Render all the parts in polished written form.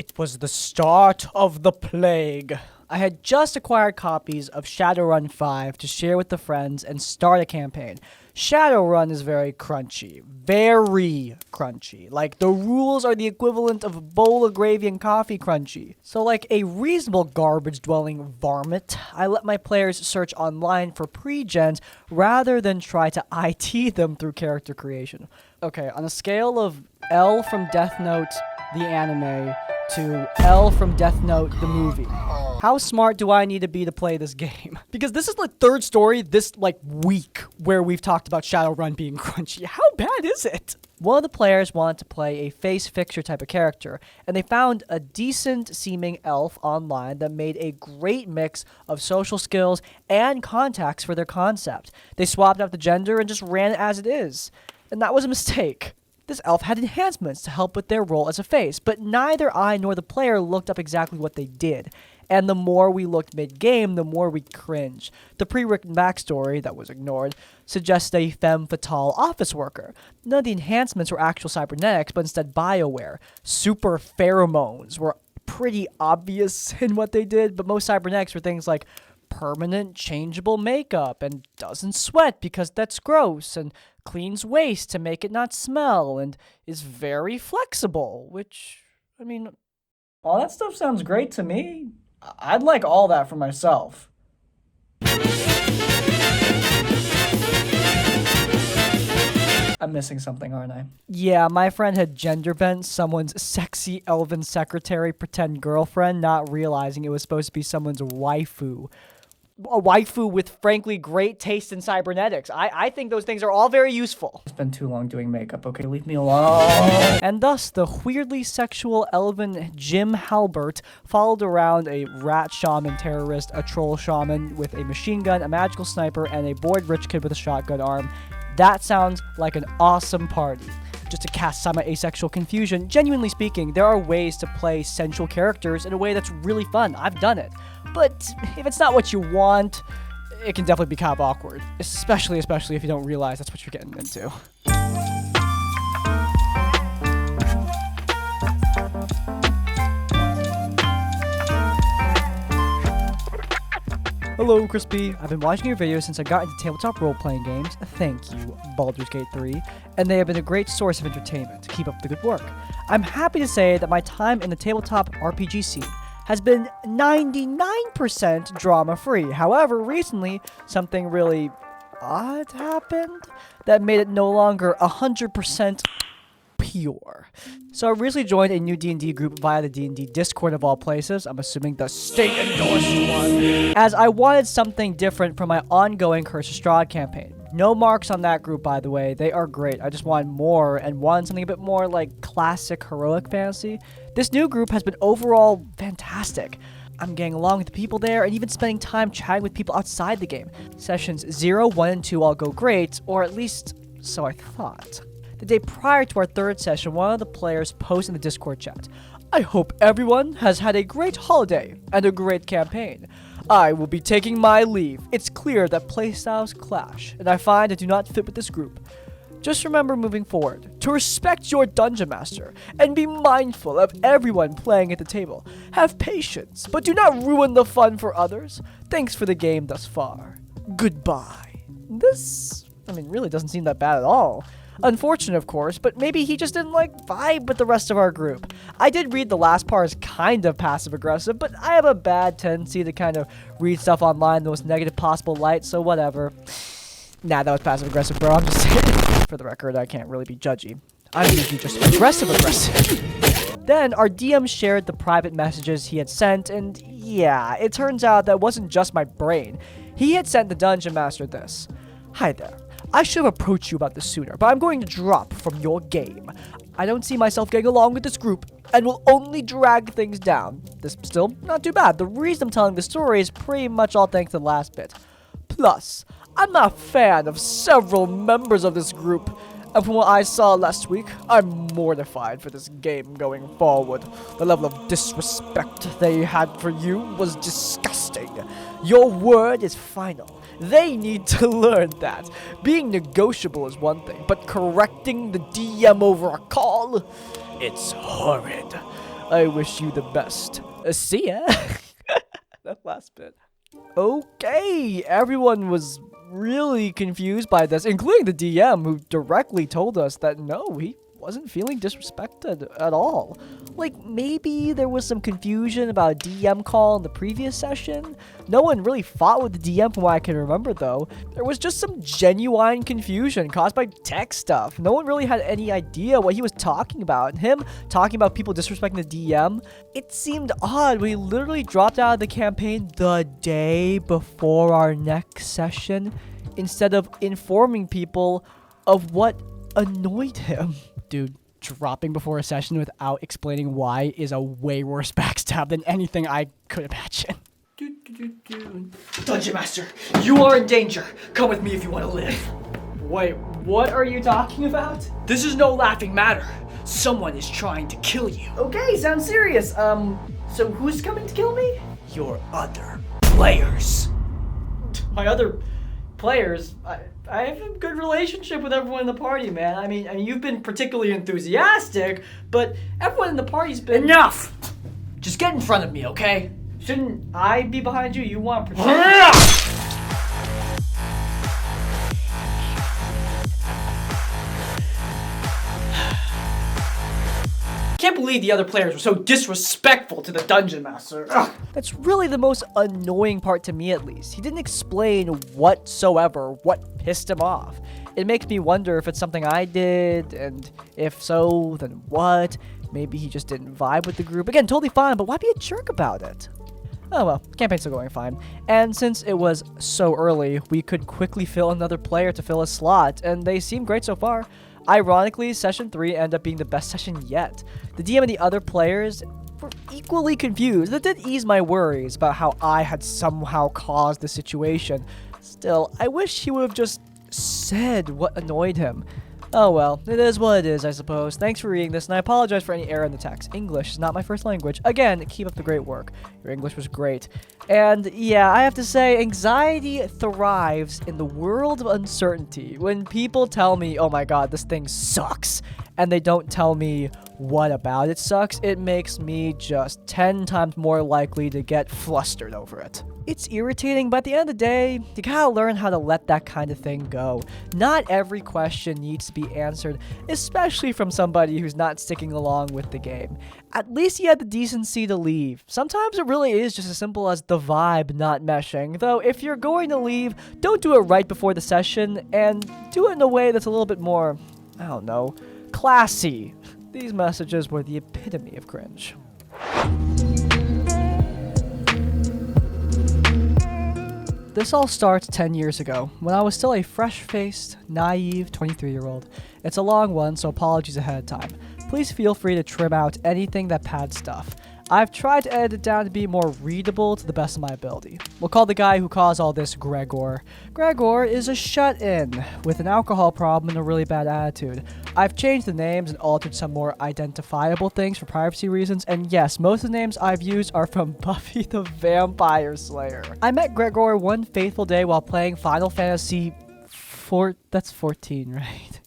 It was the start of the plague. I had just acquired copies of Shadowrun 5 to share with the friends and start a campaign. Shadowrun is very crunchy. Very crunchy. Like, the rules are the equivalent of a bowl of gravy and coffee crunchy. So like a reasonable garbage-dwelling varmint, I let my players search online for pre-gens rather than try to IT them through character creation. Okay, on a scale of L from Death Note, the anime, to L from Death Note, the movie, how smart do I need to be to play this game? Because this is the third story this, week where we've talked about Shadowrun being crunchy. How bad is it? One of the players wanted to play a face fixture type of character, and they found a decent-seeming elf online that made a great mix of social skills and contacts for their concept. They swapped out the gender and just ran it as it is. And that was a mistake. This elf had enhancements to help with their role as a face, but neither I nor the player looked up exactly what they did. And the more we looked mid-game, the more we cringed. The pre-written backstory, that was ignored, suggests a femme fatale office worker. None of the enhancements were actual cybernetics, but instead BioWare. Super pheromones were pretty obvious in what they did, but most cybernetics were things like permanent changeable makeup and doesn't sweat because that's gross and cleans waste to make it not smell and is very flexible, which, I mean, all that stuff sounds great to me. I'd like all that for myself. I'm missing something, aren't I? Yeah, my friend had gender bent someone's sexy elven secretary pretend girlfriend, not realizing it was supposed to be someone's waifu. A waifu with, frankly, great taste in cybernetics. I think those things are all very useful. It's been too long doing makeup, okay? Leave me alone. And thus, the weirdly sexual elven Jim Halbert followed around a rat shaman terrorist, a troll shaman with a machine gun, a magical sniper, and a bored rich kid with a shotgun arm. That sounds like an awesome party. Just to cast some asexual confusion, genuinely speaking, there are ways to play sensual characters in a way that's really fun. I've done it. But if it's not what you want, it can definitely be kind of awkward. Especially if you don't realize that's what you're getting into. Hello, Crispy. I've been watching your videos since I got into tabletop role-playing games. Thank you, Baldur's Gate 3. And they have been a great source of entertainment. Keep up the good work. I'm happy to say that my time in the tabletop RPG scene has been 99% drama-free. However, recently, something really odd happened that made it no longer 100% pure. So I recently joined a new D&D group via the D&D Discord of all places. I'm assuming the state-endorsed one. As I wanted something different from my ongoing Curse of Strahd campaign. No marks on that group, by the way. They are great. I just wanted more and wanted something a bit more like classic heroic fantasy. This new group has been overall fantastic. I'm getting along with the people there and even spending time chatting with people outside the game. Sessions 0, 1, and 2 all go great, or at least so I thought. The day prior to our third session, one of the players posted in the Discord chat, "I hope everyone has had a great holiday and a great campaign. I will be taking my leave. It's clear that playstyles clash, and I find I do not fit with this group. Just remember moving forward to respect your dungeon master and be mindful of everyone playing at the table. Have patience, but do not ruin the fun for others. Thanks for the game thus far. Goodbye." This, really doesn't seem that bad at all. Unfortunate, of course, but maybe he just didn't, vibe with the rest of our group. I did read the last part as kind of passive-aggressive, but I have a bad tendency to kind of read stuff online in the most negative possible light, so whatever. Nah, that was passive-aggressive, bro. I'm just saying. For the record, I can't really be judgy. I'm usually just aggressive-aggressive. Then, our DM shared the private messages he had sent, and yeah, it turns out that wasn't just my brain. He had sent the Dungeon Master this. "Hi there. I should have approached you about this sooner, but I'm going to drop from your game. I don't see myself getting along with this group, and will only drag things down." This still not too bad. The reason I'm telling this story is pretty much all thanks to the last bit. "Plus, I'm not a fan of several members of this group, and from what I saw last week, I'm mortified for this game going forward. The level of disrespect they had for you was disgusting. Your word is final. They need to learn that. Being negotiable is one thing, but correcting the DM over a call? It's horrid. I wish you the best. See ya. That last bit. Okay, everyone was really confused by this, including the DM, who directly told us that no, he wasn't feeling disrespected at all. Like, maybe there was some confusion about a DM call in the previous session. No one really fought with the DM from what I can remember, though. There was just some genuine confusion caused by tech stuff. No one really had any idea what he was talking about. And him talking about people disrespecting the DM, it seemed odd when he literally dropped out of the campaign the day before our next session, instead of informing people of what annoyed him. Dude, dropping before a session without explaining why is a way worse backstab than anything I could imagine. Dungeon Master, you are in danger. Come with me if you want to live. Wait, what are you talking about? This is no laughing matter. Someone is trying to kill you. Okay, sounds serious. So who's coming to kill me? Your other players. My other players? I have a good relationship with everyone in the party, man. I mean, you've been particularly enthusiastic, but everyone in the party's been... Enough! Just get in front of me, okay? Shouldn't I be behind you? You want to protect... I can't believe the other players were so disrespectful to the Dungeon Master. Ugh. That's really the most annoying part to me, at least. He didn't explain whatsoever what pissed him off. It makes me wonder if it's something I did, and if so, then what? Maybe he just didn't vibe with the group. Again, totally fine, but why be a jerk about it? Oh well, campaign's still going fine. And since it was so early, we could quickly fill another player to fill a slot, and they seem great so far. Ironically, session 3 ended up being the best session yet. The DM and the other players were equally confused. That did ease my worries about how I had somehow caused the situation. Still, I wish he would have just said what annoyed him. Oh well, it is what it is, I suppose. Thanks for reading this, and I apologize for any error in the text. English is not my first language. Again, keep up the great work. Your English was great. And yeah, I have to say, anxiety thrives in the world of uncertainty. When people tell me, oh my god, this thing sucks, and they don't tell me what about it sucks, it makes me just 10 times more likely to get flustered over it. It's irritating, but at the end of the day, you gotta learn how to let that kind of thing go. Not every question needs to be answered, especially from somebody who's not sticking along with the game. At least you had the decency to leave. Sometimes it really is just as simple as the vibe not meshing, though if you're going to leave, don't do it right before the session, and do it in a way that's a little bit more, I don't know, classy. These messages were the epitome of cringe. This all starts 10 years ago, when I was still a fresh-faced, naive 23-year-old. It's a long one, so apologies ahead of time. Please feel free to trim out anything that pads stuff. I've tried to edit it down to be more readable to the best of my ability. We'll call the guy who caused all this Gregor. Gregor is a shut-in with an alcohol problem and a really bad attitude. I've changed the names and altered some more identifiable things for privacy reasons, and yes, most of the names I've used are from Buffy the Vampire Slayer. I met Gregor one fateful day while playing Final Fantasy that's 14, right?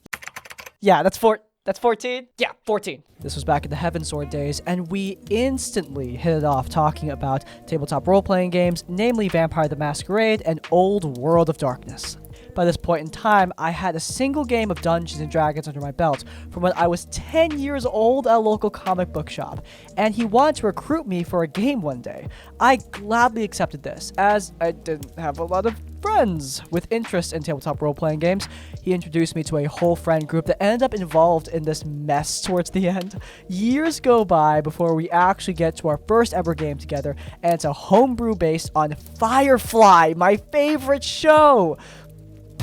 Yeah, that's 14? Yeah, 14. This was back in the Heavensward days, and we instantly hit it off talking about tabletop role-playing games, namely Vampire the Masquerade and Old World of Darkness. By this point in time, I had a single game of Dungeons & Dragons under my belt from when I was 10 years old at a local comic book shop, and he wanted to recruit me for a game one day. I gladly accepted this, as I didn't have a lot of friends with interest in tabletop role-playing games. He introduced me to a whole friend group that ended up involved in this mess towards the end. Years go by before we actually get to our first ever game together, and it's a homebrew based on Firefly, my favorite show.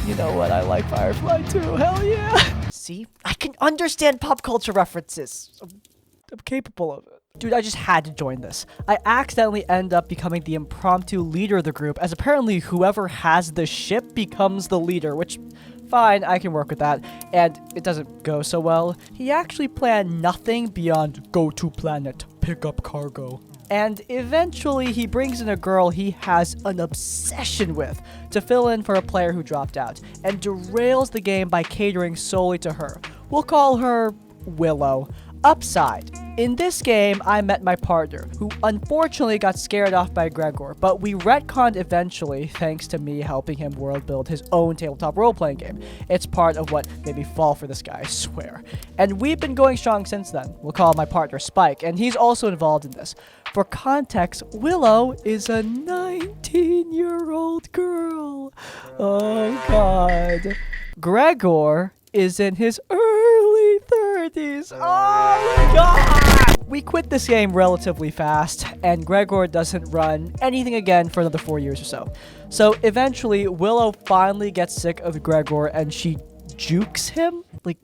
You know what, I like Firefly too, hell yeah! See, I can understand pop culture references. I'm capable of it. Dude, I just had to join this. I accidentally end up becoming the impromptu leader of the group, as apparently whoever has the ship becomes the leader, which, fine, I can work with that, and it doesn't go so well. He actually planned nothing beyond go to planet, pick up cargo. And eventually he brings in a girl he has an obsession with to fill in for a player who dropped out, and derails the game by catering solely to her. We'll call her Willow. Upside: In this game, I met my partner, who unfortunately got scared off by Gregor, but we retconned eventually thanks to me helping him world build his own tabletop role-playing game. It's part of what made me fall for this guy, I swear. And we've been going strong since then. We'll call my partner Spike, and he's also involved in this. For context, Willow is a 19-year-old girl. Oh god. Gregor is in his early 30s. Oh god! We quit this game relatively fast, and Gregor doesn't run anything again for another 4 years or so. So eventually, Willow finally gets sick of Gregor, and she jukes him? Like,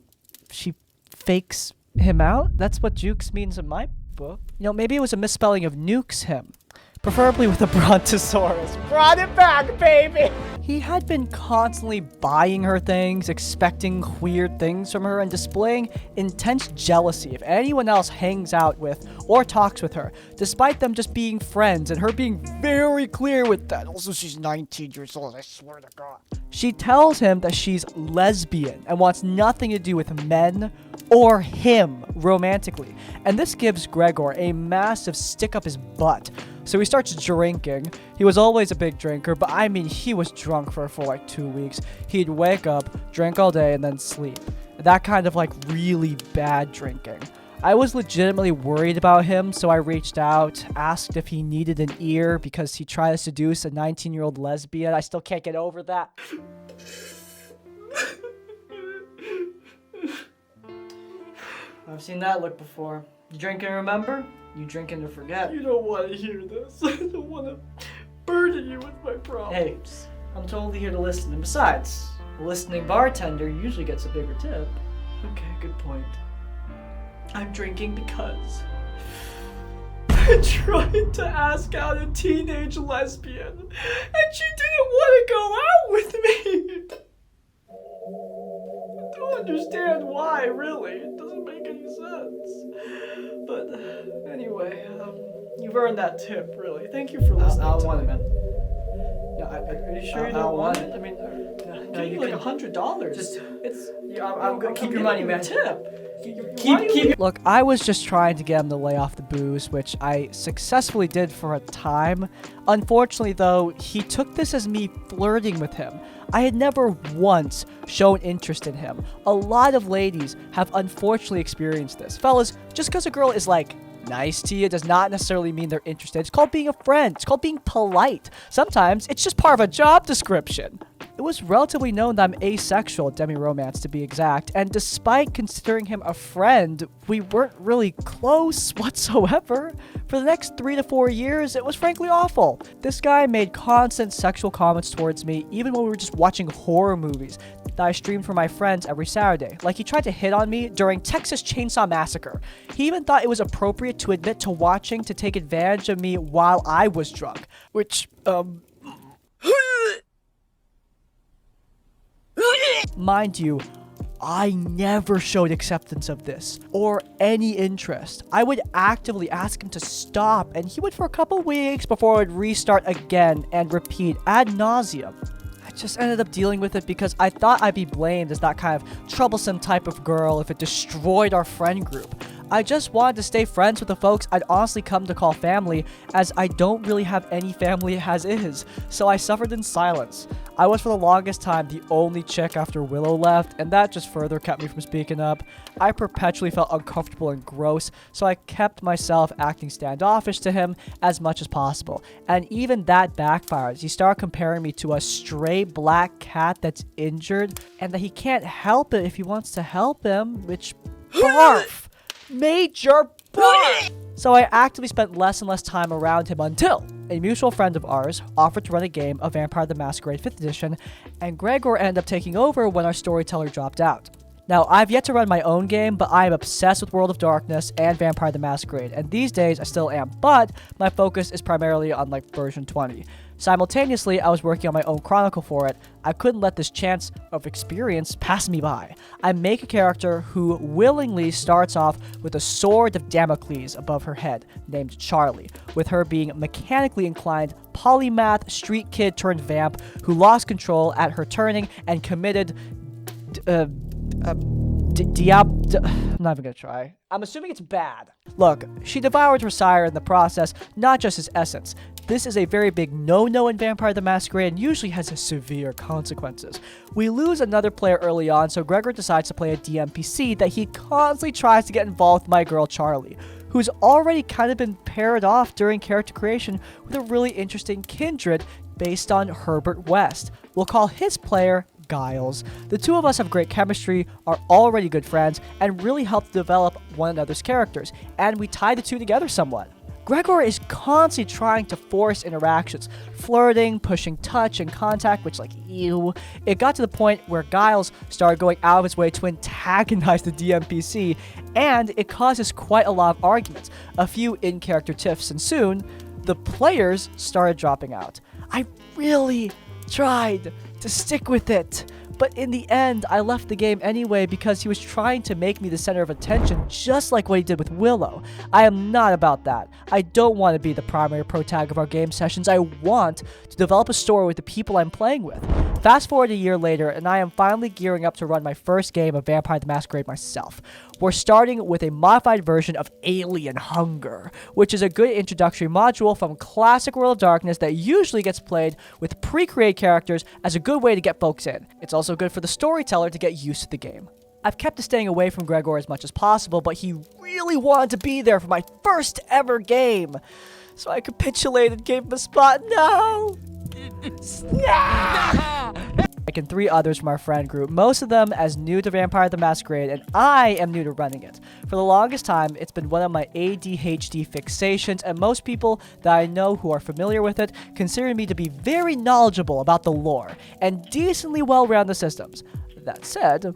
she fakes him out? That's what jukes means in my book. You know, maybe it was a misspelling of nukes him. Preferably with a brontosaurus. Brought it back, baby! He had been constantly buying her things, expecting weird things from her, and displaying intense jealousy if anyone else hangs out with or talks with her, despite them just being friends and her being very clear with that. Also, she's 19 years old, I swear to God. She tells him that she's lesbian and wants nothing to do with men or him romantically. And this gives Gregor a massive stick up his butt. So he starts drinking. He was always a big drinker, but I mean, he was drunk for like 2 weeks. He'd wake up, drink all day, and then sleep. That kind of like really bad drinking. I was legitimately worried about him, so I reached out, asked if he needed an ear because he tried to seduce a 19-year-old lesbian. I still can't get over that. I've seen that look before. You drink and remember? You drink and forget. You don't want to hear this. I don't want to burden you with my problems. Hey, I'm totally here to listen. And besides, a listening bartender usually gets a bigger tip. Okay, good point. I'm drinking because I tried to ask out a teenage lesbian, and she didn't want to go out with me. I don't understand why, really. It doesn't make any sense. But anyway, you've earned that tip, really. Thank you for listening. I don't want it, man. No, are you sure you don't want it? I mean, no, you like $100. Just, I'm gonna keep your money, man. Tip. Keep. Look, I was just trying to get him to lay off the booze, which I successfully did for a time. Unfortunately, though, he took this as me flirting with him. I had never once shown interest in him. A lot of ladies have unfortunately experienced this. Fellas, just because a girl is like nice to you does not necessarily mean they're interested. It's called being a friend. It's called being polite. Sometimes it's just part of a job description. It was relatively known that I'm asexual, demi-romance to be exact, and despite considering him a friend, we weren't really close whatsoever. For the next 3 to 4 years, it was frankly awful. This guy made constant sexual comments towards me, even when we were just watching horror movies that I streamed for my friends every Saturday. Like, he tried to hit on me during Texas Chainsaw Massacre. He even thought it was appropriate to admit to watching to take advantage of me while I was drunk, which, mind you, I never showed acceptance of this or any interest. I would actively ask him to stop, and he would for a couple weeks before I would restart again and repeat ad nauseum. I just ended up dealing with it because I thought I'd be blamed as that kind of troublesome type of girl if it destroyed our friend group. I just wanted to stay friends with the folks I'd honestly come to call family, as I don't really have any family as is, so I suffered in silence. I was for the longest time the only chick after Willow left, and that just further kept me from speaking up. I perpetually felt uncomfortable and gross, so I kept myself acting standoffish to him as much as possible. And even that backfired. He started comparing me to a stray black cat that's injured, and that he can't help it if he wants to help him, which barf! Major barf! So I actively spent less and less time around him until a mutual friend of ours offered to run a game of Vampire the Masquerade 5th edition, and Gregor ended up taking over when our storyteller dropped out. Now, I've yet to run my own game, but I am obsessed with World of Darkness and Vampire the Masquerade, and these days I still am, but my focus is primarily on like version 20. Simultaneously, I was working on my own chronicle for it. I couldn't let this chance of experience pass me by. I make a character who willingly starts off with a sword of Damocles above her head, named Charlie, with her being mechanically inclined polymath street kid turned vamp who lost control at her turning and committed I'm not even gonna try. I'm assuming it's bad. Look, she devoured her sire in the process, not just his essence. This is a very big no-no in Vampire the Masquerade and usually has severe consequences. We lose another player early on, so Gregor decides to play a DMPC that he constantly tries to get involved with my girl Charlie, who's already kind of been paired off during character creation with a really interesting kindred based on Herbert West. We'll call his player Giles. The two of us have great chemistry, are already good friends, and really help develop one another's characters, and we tie the two together somewhat. Gregor is constantly trying to force interactions, flirting, pushing touch and contact, which like, ew. It got to the point where Giles started going out of his way to antagonize the DMPC, and it causes quite a lot of arguments, a few in-character tiffs, and soon, the players started dropping out. I really tried to stick with it, but in the end, I left the game anyway because he was trying to make me the center of attention, just like what he did with Willow. I am not about that. I don't want to be the primary protag of our game sessions. I want to develop a story with the people I'm playing with. Fast forward a year later, and I am finally gearing up to run my first game of Vampire the Masquerade myself. We're starting with a modified version of Alien Hunger, which is a good introductory module from classic World of Darkness that usually gets played with pre-created characters as a good way to get folks in. It's also good for the storyteller to get used to the game. I've kept staying away from Gregor as much as possible, but he really wanted to be there for my first ever game. So I capitulated, gave him a spot. No! Mike and 3 others from our friend group, most of them as new to Vampire the Masquerade, and I am new to running it. For the longest time, it's been one of my ADHD fixations, and most people that I know who are familiar with it consider me to be very knowledgeable about the lore, and decently well-rounded systems. That said,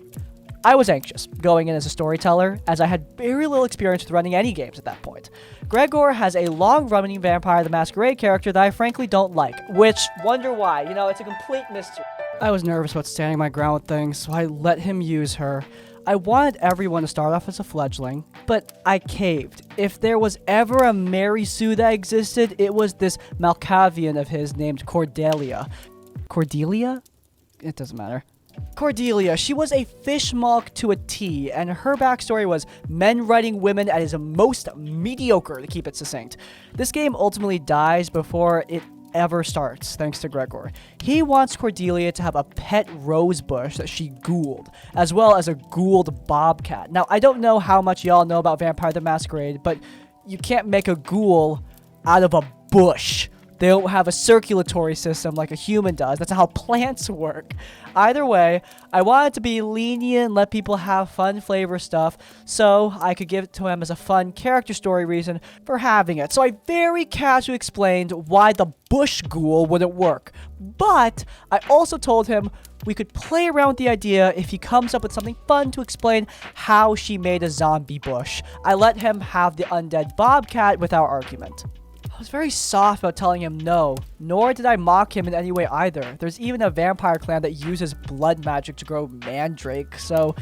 I was anxious going in as a storyteller, as I had very little experience with running any games at that point. Gregor has a long-running Vampire the Masquerade character that I frankly don't like, which, wonder why, you know, it's a complete mystery. I was nervous about standing my ground with things, so I let him use her. I wanted everyone to start off as a fledgling, but I caved. If there was ever a Mary Sue that existed, it was this Malkavian of his named Cordelia. Cordelia? It doesn't matter. Cordelia, she was a fishmonk to a T, and her backstory was men writing women at his most mediocre, to keep it succinct. This game ultimately dies before it ever starts, thanks to Gregor. He wants Cordelia to have a pet rose bush that she ghouled, as well as a ghouled bobcat. Now, I don't know how much y'all know about Vampire the Masquerade, but you can't make a ghoul out of a bush. They don't have a circulatory system like a human does. That's how plants work. Either way, I wanted to be lenient and let people have fun flavor stuff so I could give it to him as a fun character story reason for having it. So I very casually explained why the bush ghoul wouldn't work. But I also told him we could play around with the idea if he comes up with something fun to explain how she made a zombie bush. I let him have the undead bobcat without argument. I was very soft about telling him no, nor did I mock him in any way either. There's even a vampire clan that uses blood magic to grow mandrake, so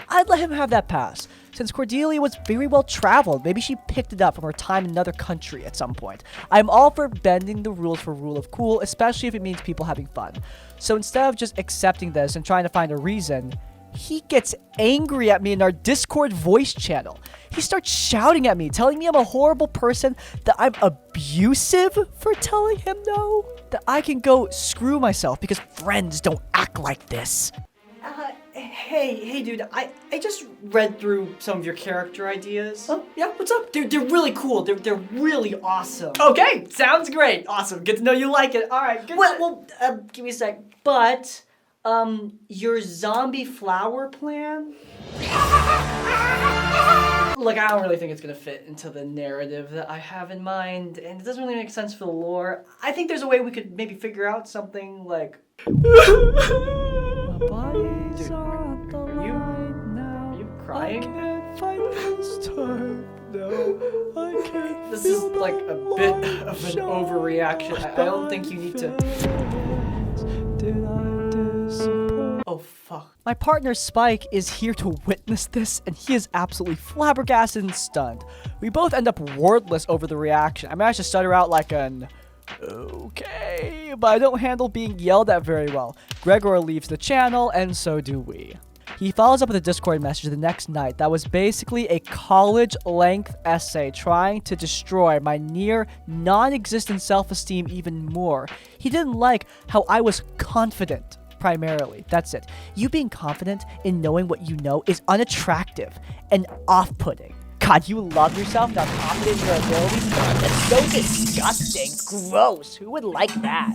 I'd let him have that pass. Since Cordelia was very well traveled, maybe she picked it up from her time in another country at some point. I'm all for bending the rules for rule of cool, especially if it means people having fun. So instead of just accepting this and trying to find a reason, he gets angry at me in our Discord voice channel. He starts shouting at me, telling me I'm a horrible person, that I'm abusive for telling him no, that I can go screw myself because friends don't act like this. Hey, dude, I just read through some of your character ideas. Oh, yeah, what's up? They're really cool. They're really awesome. Okay, sounds great. Awesome, good to know you like it. All right, good. Well, give me a sec. But, your zombie flower plan? Look, I don't really think it's gonna fit into the narrative that I have in mind, and it doesn't really make sense for the lore. I think there's a way we could maybe figure out something like... Dude, are you crying? I can't fight this time. No, I can't. This is like a bit of an overreaction. I don't think you need to... Did I disappoint? Oh, fuck. My partner Spike is here to witness this, and he is absolutely flabbergasted and stunned. We both end up wordless over the reaction. I managed to stutter out like an... okay, but I don't handle being yelled at very well. Gregor leaves the channel, and so do we. He follows up with a Discord message the next night that was basically a college-length essay trying to destroy my near non-existent self-esteem even more. He didn't like how I was confident, primarily. That's it. You being confident in knowing what you know is unattractive and off-putting. God, you love yourself, not confident in your abilities? God, that's so disgusting. Gross. Who would like that?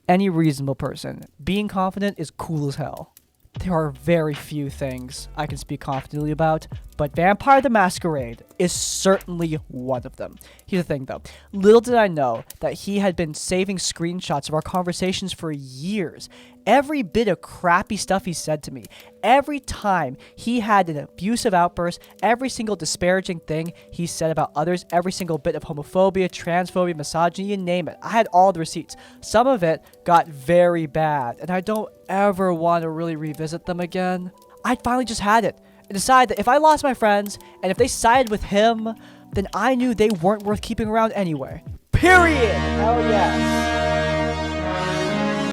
Any reasonable person, being confident is cool as hell. There are very few things I can speak confidently about, but Vampire the Masquerade is certainly one of them. Here's the thing though, little did I know that he had been saving screenshots of our conversations for years. Every bit of crappy stuff he said to me, every time he had an abusive outburst, every single disparaging thing he said about others, every single bit of homophobia, transphobia, misogyny, you name it. I had all the receipts. Some of it got very bad, and I don't ever want to really revisit them again. I finally just had it and decided that if I lost my friends, and if they sided with him, then I knew they weren't worth keeping around anyway. Period! Hell yeah.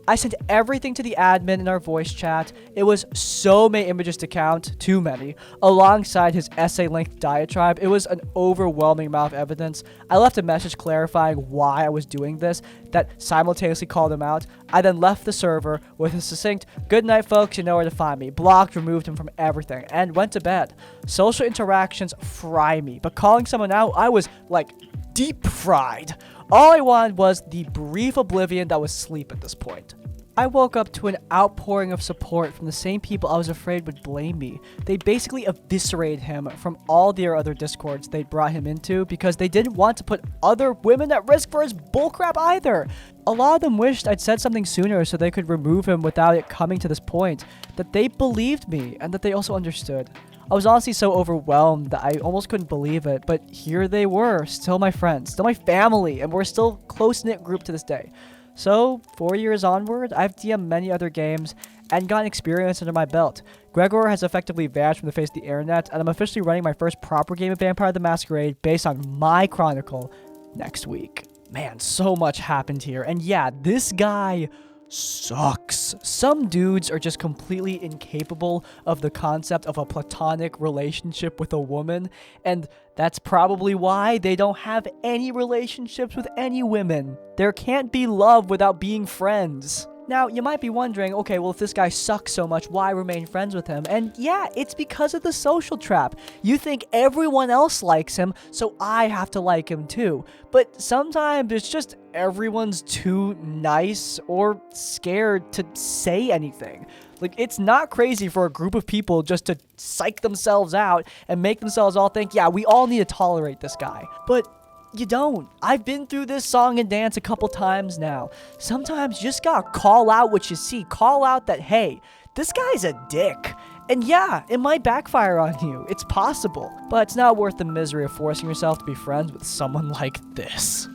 I sent everything to the admin in our voice chat. It was so many images to count, too many, alongside his essay-length diatribe. It was an overwhelming amount of evidence. I left a message clarifying why I was doing this that simultaneously called him out. I then left the server with a succinct, "Good night, folks, you know where to find me," blocked, removed him from everything, and went to bed. Social interactions fry me, but calling someone out, I was, like, deep fried. All I wanted was the brief oblivion that was sleep at this point. I woke up to an outpouring of support from the same people I was afraid would blame me. They basically eviscerated him from all their other discords they'd brought him into because they didn't want to put other women at risk for his bullcrap either. A lot of them wished I'd said something sooner so they could remove him without it coming to this point, that they believed me and that they also understood. I was honestly so overwhelmed that I almost couldn't believe it, but here they were, still my friends, still my family, and we're still a close-knit group to this day. So, 4 years onward, I've DM'd many other games and gotten experience under my belt. Gregor has effectively vanished from the face of the internet, and I'm officially running my first proper game of Vampire the Masquerade based on my chronicle next week. Man, so much happened here, and yeah, this guy sucks. Some dudes are just completely incapable of the concept of a platonic relationship with a woman, and that's probably why they don't have any relationships with any women. There can't be love without being friends. Now, you might be wondering, okay, well, if this guy sucks so much, why remain friends with him? And yeah, it's because of the social trap. You think everyone else likes him, so I have to like him too. But sometimes it's just everyone's too nice or scared to say anything. Like, it's not crazy for a group of people just to psych themselves out and make themselves all think, yeah, we all need to tolerate this guy. But you don't. I've been through this song and dance a couple times now. Sometimes you just gotta call out what you see. Call out that, hey, this guy's a dick. And yeah, it might backfire on you. It's possible. But it's not worth the misery of forcing yourself to be friends with someone like this.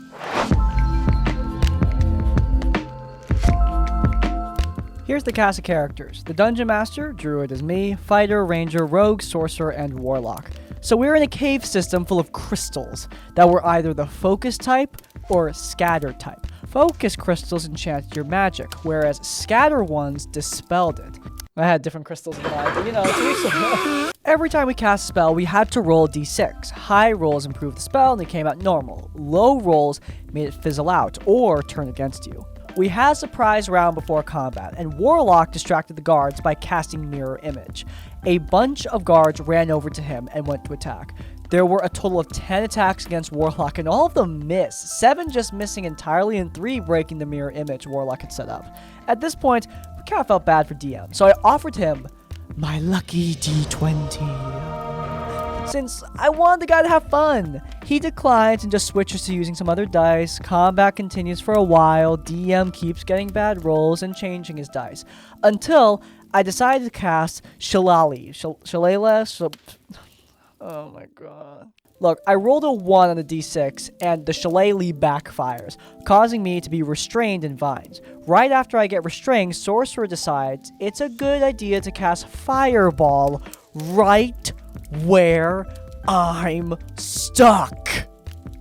Here's the cast of characters. The Dungeon Master, Druid is me, Fighter, Ranger, Rogue, Sorcerer, and Warlock. So we're in a cave system full of crystals that were either the focus type or scatter type. Focus crystals enchanted your magic, whereas scatter ones dispelled it. I had different crystals in mind, but you know, it's every time we cast a spell, we had to roll a d6. High rolls improved the spell and it came out normal. Low rolls made it fizzle out or turn against you. We had a surprise round before combat, and Warlock distracted the guards by casting Mirror Image. A bunch of guards ran over to him and went to attack. There were a total of 10 attacks against Warlock, and all of them missed. 7 just missing entirely, and 3 breaking the Mirror Image Warlock had set up. At this point, we kind of felt bad for DM, so I offered him my lucky D20. Since I wanted the guy to have fun. He declines and just switches to using some other dice. Combat continues for a while. DM keeps getting bad rolls and changing his dice. Until I decided to cast Shillelagh. Oh my god. Look, I rolled a 1 on the d6, and the Shillelagh backfires, causing me to be restrained in vines. Right after I get restrained, Sorcerer decides it's a good idea to cast Fireball right where I'm stuck.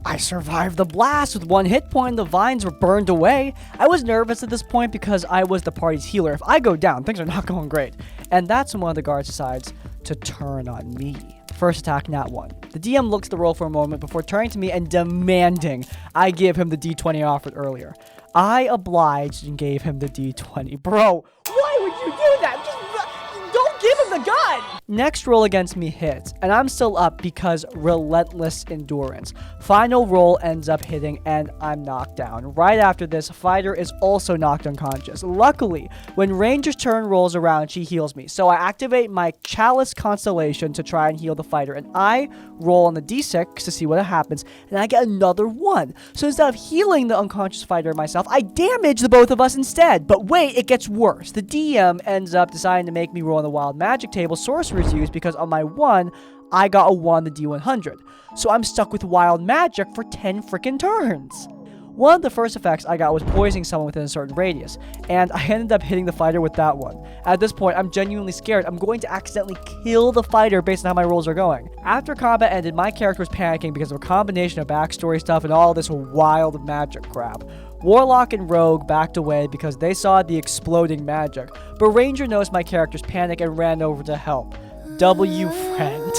I survived the blast with 1 hit point. The vines were burned away. I was nervous at this point because I was the party's healer. If I go down, things are not going great. And that's when one of the guards decides to turn on me. First attack, nat 1. The DM looks at the roll for a moment before turning to me and demanding I give him the d20 offered earlier. I obliged and gave him the d20. Bro, why would you do that? Just don't give him the gun! Next roll against me hits, and I'm still up because relentless endurance. Final roll ends up hitting, and I'm knocked down. Right after this, fighter is also knocked unconscious. Luckily, when Ranger's turn rolls around, she heals me. So I activate my Chalice Constellation to try and heal the fighter, and I roll on the d6 to see what happens, and I get another 1. So instead of healing the unconscious fighter myself, I damage the both of us instead. But wait, it gets worse. The DM ends up deciding to make me roll on the wild magic table sorcerers use because on my 1, I got a 1 the D100. So I'm stuck with wild magic for 10 freaking turns. One of the first effects I got was poisoning someone within a certain radius, and I ended up hitting the fighter with that one. At this point, I'm genuinely scared. I'm going to accidentally kill the fighter based on how my rolls are going. After combat ended, my character was panicking because of a combination of backstory stuff and all this wild magic crap. Warlock and Rogue backed away because they saw the exploding magic, but Ranger noticed my character's panic and ran over to help. W friend.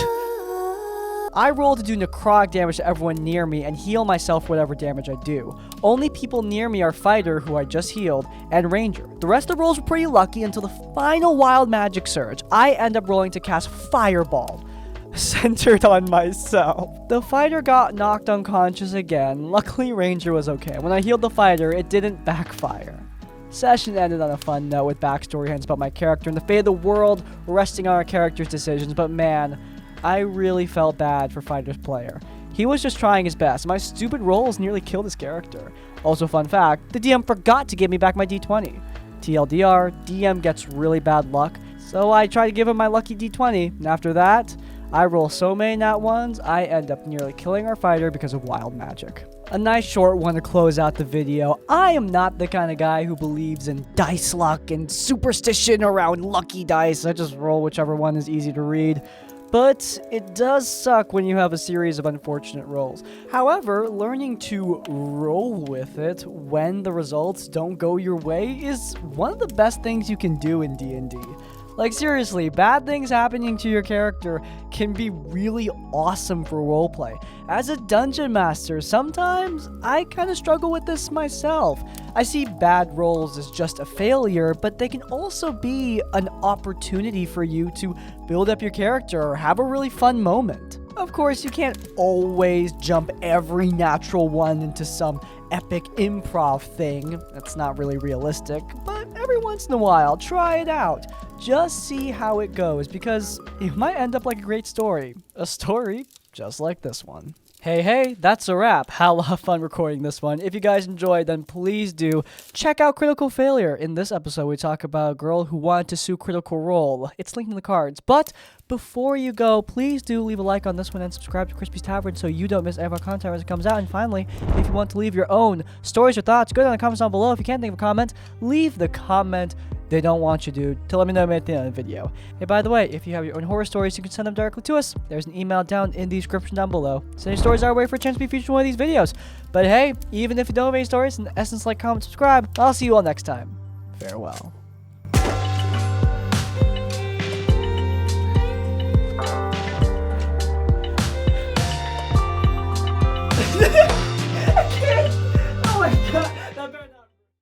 I roll to do necrotic damage to everyone near me and heal myself whatever damage I do. Only people near me are Fighter, who I just healed, and Ranger. The rest of the rolls were pretty lucky until the final wild magic surge. I end up rolling to cast Fireball, centered on myself. The fighter got knocked unconscious again. Luckily, Ranger was okay. When I healed the fighter, it didn't backfire. Session ended on a fun note with backstory hints about my character and the fate of the world resting on our character's decisions, but man, I really felt bad for Fighter's player. He was just trying his best. My stupid rolls nearly killed his character. Also, fun fact, the DM forgot to give me back my d20. TLDR, DM gets really bad luck, so I try to give him my lucky d20, and after that, I roll so many nat 1s, I end up nearly killing our fighter because of wild magic. A nice short one to close out the video. I am not the kind of guy who believes in dice luck and superstition around lucky dice. I just roll whichever one is easy to read. But it does suck when you have a series of unfortunate rolls. However, learning to roll with it when the results don't go your way is one of the best things you can do in D&D. Like seriously, bad things happening to your character can be really awesome for roleplay. As a dungeon master, sometimes I kind of struggle with this myself. I see bad rolls as just a failure, but they can also be an opportunity for you to build up your character or have a really fun moment. Of course, you can't always jump every natural one into some epic improv thing. That's not really realistic, but every once in a while, try it out. Just see how it goes, because it might end up like a great story. A story just like this one. Hey, that's a wrap. Had a lot of fun recording this one. If you guys enjoyed, then please do check out Critical Failure. In this episode, we talk about a girl who wanted to sue Critical Role. It's linked in the cards. But before you go, please do leave a like on this one and subscribe to Crispy's Tavern so you don't miss any of our content as it comes out. And finally, if you want to leave your own stories or thoughts, go down in the comments down below. If you can't think of a comment, leave the comment. They don't want you to let me know at the end of the video. Hey, by the way, if you have your own horror stories, you can send them directly to us. There's an email down in the description down below. Send your stories our way for a chance to be featured in one of these videos. But hey, even if you don't have any stories, in essence, like, comment, subscribe. I'll see you all next time. Farewell.